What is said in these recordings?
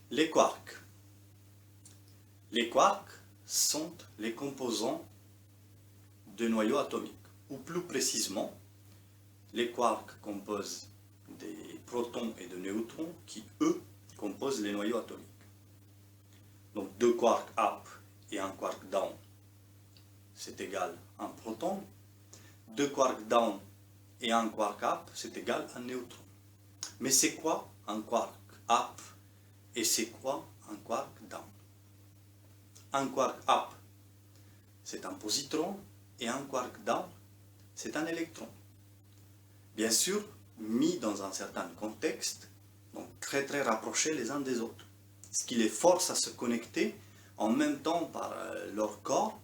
Les quarks. Les quarks sont les composants de noyaux atomiques. Ou plus précisément, les quarks composent des protons et de neutrons qui, eux, composent les noyaux atomiques. Donc 2 quarks up et 1 quark down, c'est égal à un proton. 2 quarks down et 1 quark up, c'est égal à un neutron. Mais c'est quoi un quark up et c'est quoi un quark down? Un quark up, c'est un positron, et un quark down, c'est un électron. Bien sûr, mis dans un certain contexte, donc très rapprochés les uns des autres. Ce qui les force à se connecter en même temps par leur corps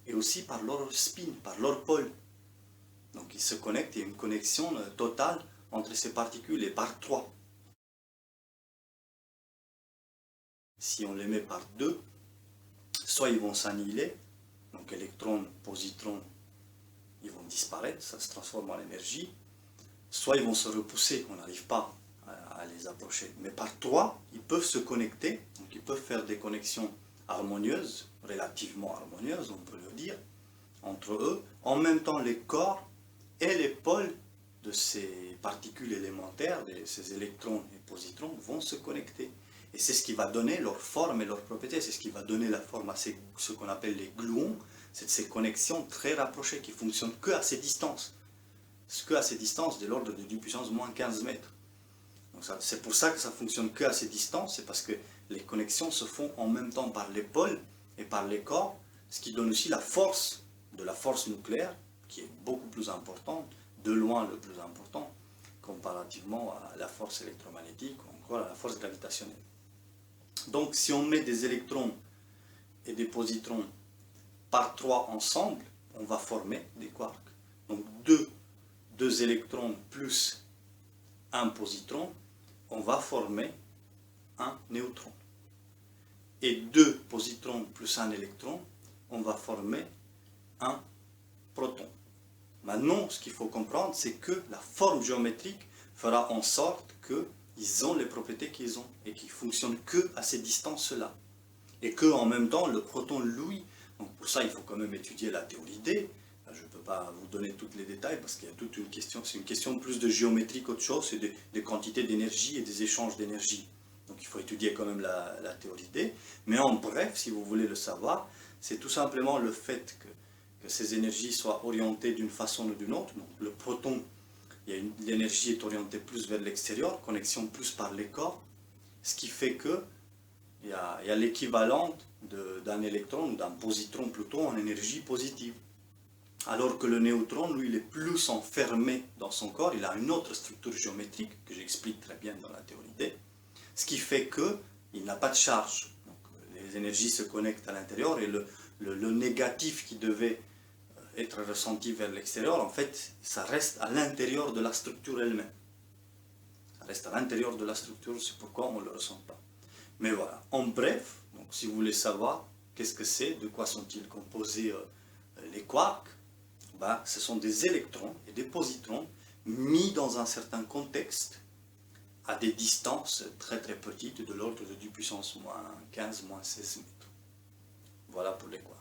et aussi par leur spin, par leur pôle. Donc ils se connectent, il y a une connexion totale entre ces particules et par 3. Si on les met par 2, soit ils vont s'annihiler, donc électrons, positrons, ils vont disparaître, ça se transforme en énergie, soit ils vont se repousser, on n'arrive pas à les approcher. Mais par 3, ils peuvent se connecter, donc ils peuvent faire des connexions harmonieuses, relativement harmonieuses, on peut le dire, entre eux. En même temps, les corps et les pôles de ces particules élémentaires, de ces électrons et positrons, vont se connecter. Et c'est ce qui va donner leur forme et leur propriété, c'est ce qui va donner la forme à ce qu'on appelle les gluons, c'est ces connexions très rapprochées qui fonctionnent que à ces distances. Que à ces distances de l'ordre de 10 puissance moins 15 mètres. C'est pour ça que ça fonctionne que à ces distances, c'est parce que les connexions se font en même temps par les pôles et par les corps, ce qui donne aussi la force de la force nucléaire, qui est beaucoup plus importante, de loin le plus important, comparativement à la force électromagnétique ou encore à la force gravitationnelle. Donc si on met des électrons et des positrons par 3 ensemble, on va former des quarks. Donc 2 électrons plus un positron, on va former un neutron. Et 2 positrons plus un électron, on va former un proton. Maintenant, ce qu'il faut comprendre, c'est que la forme géométrique fera en sorte qu'ils ont les propriétés qu'ils ont et qu'ils fonctionnent que à ces distances-là. Et qu'en même temps, le proton, lui, donc pour ça, il faut quand même étudier la théorie D. Je ne peux pas vous donner tous les détails parce qu'il y a toute une question, c'est une question plus de géométrie qu'autre chose, c'est des quantités d'énergie et des échanges d'énergie. Donc il faut étudier quand même la théorie D. Mais en bref, si vous voulez le savoir, c'est tout simplement le fait que ces énergies soient orientées d'une façon ou d'une autre. Donc le proton, l'énergie est orientée plus vers l'extérieur, connexion plus par les corps, ce qui fait que il y a l'équivalent d'un électron ou d'un positron plutôt en énergie positive. Alors que le neutron, lui, il est plus enfermé dans son corps, il a une autre structure géométrique que j'explique très bien dans la théorie D, ce qui fait qu'il n'a pas de charge. Donc, les énergies se connectent à l'intérieur et le négatif qui devait être ressenti vers l'extérieur, en fait, ça reste à l'intérieur de la structure elle-même. Ça reste à l'intérieur de la structure, c'est pourquoi on ne le ressent pas. Mais voilà, en bref, donc, si vous voulez savoir qu'est-ce que c'est, de quoi sont-ils composés les quarks, ce sont des électrons et des positrons mis dans un certain contexte à des distances très petites de l'ordre de 10 puissance moins 15, moins 16 mètres. Voilà pour les quarks.